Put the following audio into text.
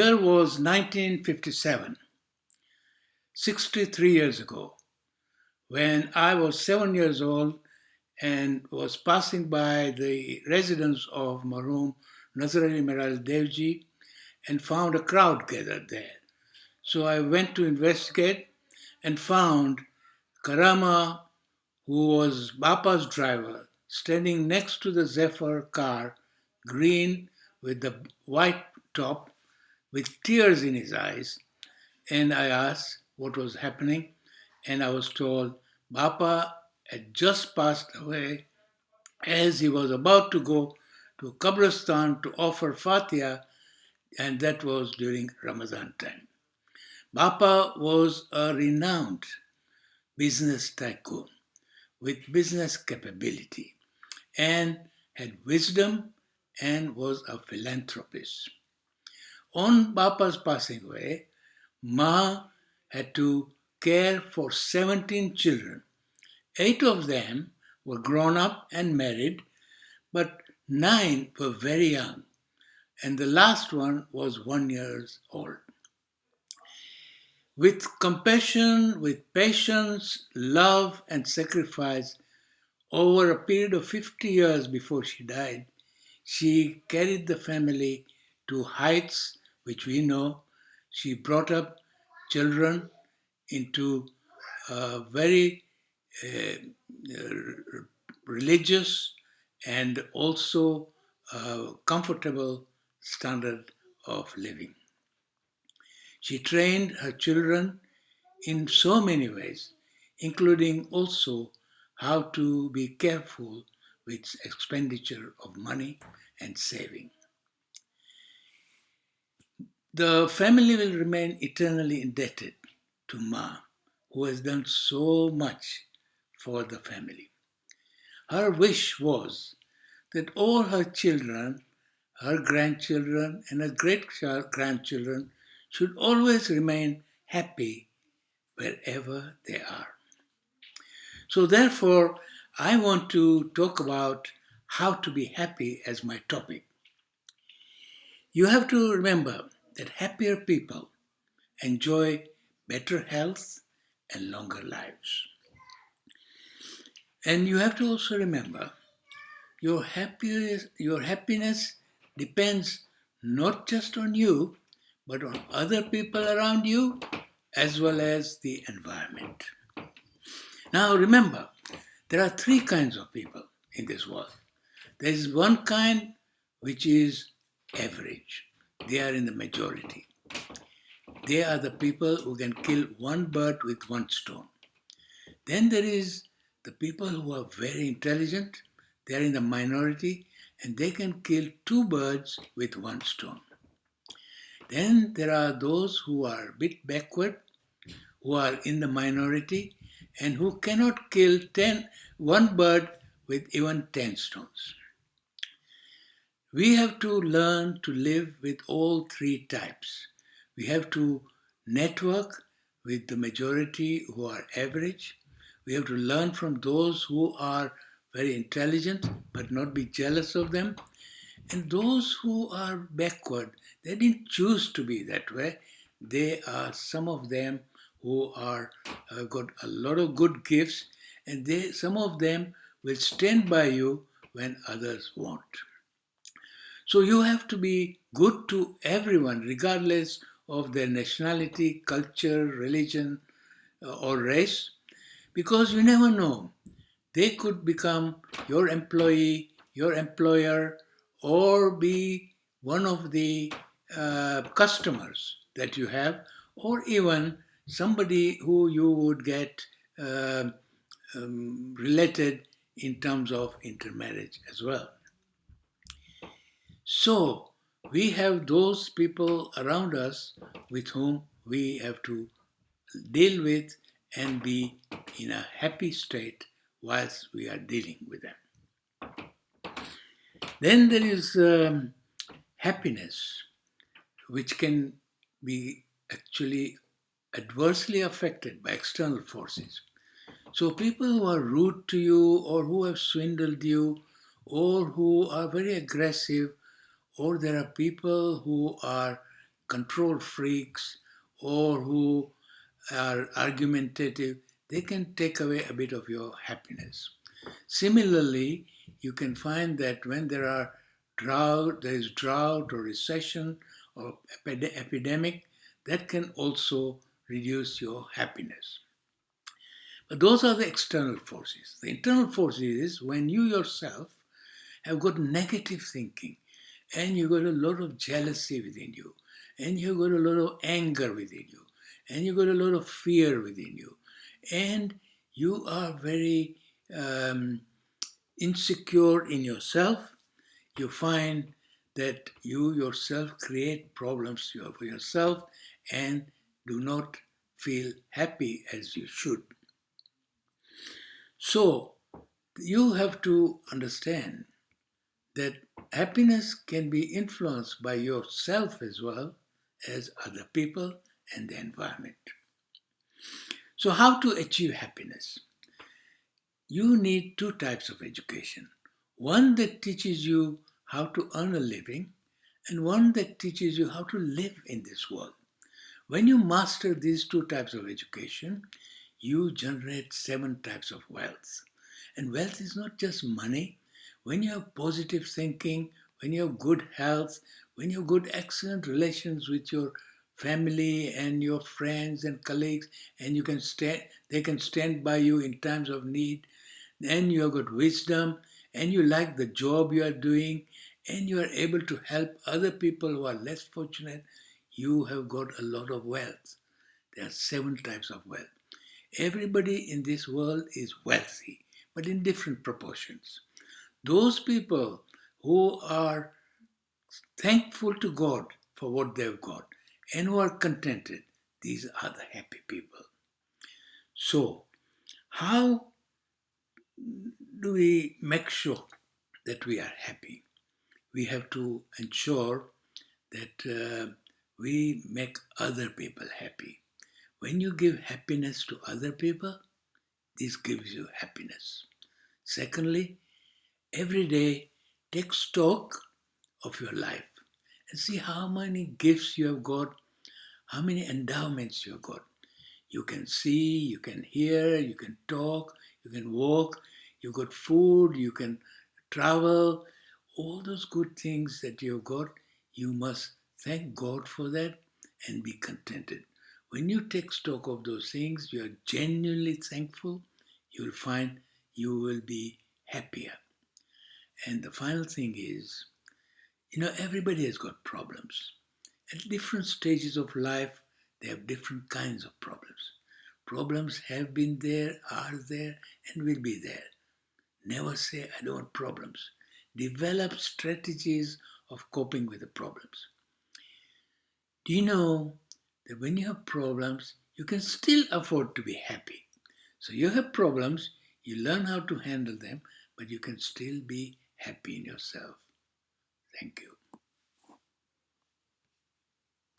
Year was 1957, 63 years ago, when I was 7 years old and was passing by the residence of Marhum Nazerali Devji and found a crowd gathered there. So I went to investigate and found Karama, who was Bapa's driver, standing next to the Zephyr car, green with the white top, with tears in his eyes. And I asked what was happening, and I was told Bapa had just passed away as he was about to go to Kabristan to offer Fatiha, and that was during Ramadan time. Bapa was a renowned business tycoon with business capability and had wisdom and was a philanthropist. On Bapa's passing away, Ma had to care for 17 children. 8 of them were grown up and married, but 9 were very young, and the last one was 1 year old. With compassion, with patience, love, and sacrifice, over a period of 50 years before she died, she carried the family to heights which we know. She brought up children into a very religious and also comfortable standard of living. She trained her children in so many ways, including also how to be careful with expenditure of money and saving. The family will remain eternally indebted to Ma, who has done so much for the family. Her wish was that all her children, her grandchildren, and her great grandchildren should always remain happy wherever they are. So, therefore, I want to talk about how to be happy as my topic. You have to remember that happier people enjoy better health and longer lives. And you have to also remember your happiness depends not just on you, but on other people around you as well as the environment. Now remember, there are 3 kinds of people in this world. There is one kind which is average. They are in the majority. They are the people who can kill one bird with one stone. Then there is the people who are very intelligent. They are in the minority and they can kill 2 birds with one stone. Then there are those who are a bit backward, who are in the minority and who cannot kill one bird with even 10 stones. We have to learn to live with all 3 types. We have to network with the majority who are average. We have to learn from those who are very intelligent but not be jealous of them. And those who are backward, they didn't choose to be that way. They are some of them who are got a lot of good gifts, and some of them will stand by you when others won't. So you have to be good to everyone, regardless of their nationality, culture, religion, or race, because you never know. They could become your employee, your employer, or be one of the customers that you have, or even somebody who you would get related in terms of intermarriage as well. So, we have those people around us with whom we have to deal with and be in a happy state whilst we are dealing with them. Then there is happiness, which can be actually adversely affected by external forces. So people who are rude to you or who have swindled you or who are very aggressive, or there are people who are control freaks or who are argumentative, they can take away a bit of your happiness. Similarly, you can find that when there is drought or recession or epidemic, that can also reduce your happiness. But those are the external forces. The internal forces is when you yourself have got negative thinking and you've got a lot of jealousy within you and you've got a lot of anger within you and you've got a lot of fear within you and you are very insecure in yourself, you find that you yourself create problems for yourself and do not feel happy as you should. So you have to understand that happiness can be influenced by yourself as well as other people and the environment. So how to achieve happiness? You need two types of education. One that teaches you how to earn a living and one that teaches you how to live in this world. When you master these two types of education, you generate 7 types of wealth. And wealth is not just money. When you have positive thinking, when you have good health, when you have good, excellent relations with your family and your friends and colleagues, and they can stand by you in times of need, and you have got wisdom, and you like the job you are doing, and you are able to help other people who are less fortunate, you have got a lot of wealth. There are 7 types of wealth. Everybody in this world is wealthy, but in different proportions. Those people who are thankful to God for what they've got and who are contented, these are the happy people. So, how do we make sure that we are happy? We have to ensure that we make other people happy. When you give happiness to other people, this gives you happiness. Secondly, every day take stock of your life and see how many gifts you have got, how many endowments you have got. You can see, you can hear, you can talk, you can walk, you've got food, you can travel. All those good things that you've got, you must thank God for that and be contented. When you take stock of those things, you are genuinely thankful, you will find you will be happier. And the final thing is, everybody has got problems. At different stages of life, they have different kinds of problems. Problems have been there, are there, and will be there. Never say, I don't want problems. Develop strategies of coping with the problems. Do you know that when you have problems, you can still afford to be happy? So you have problems, you learn how to handle them, but you can still be happy in yourself. Thank you.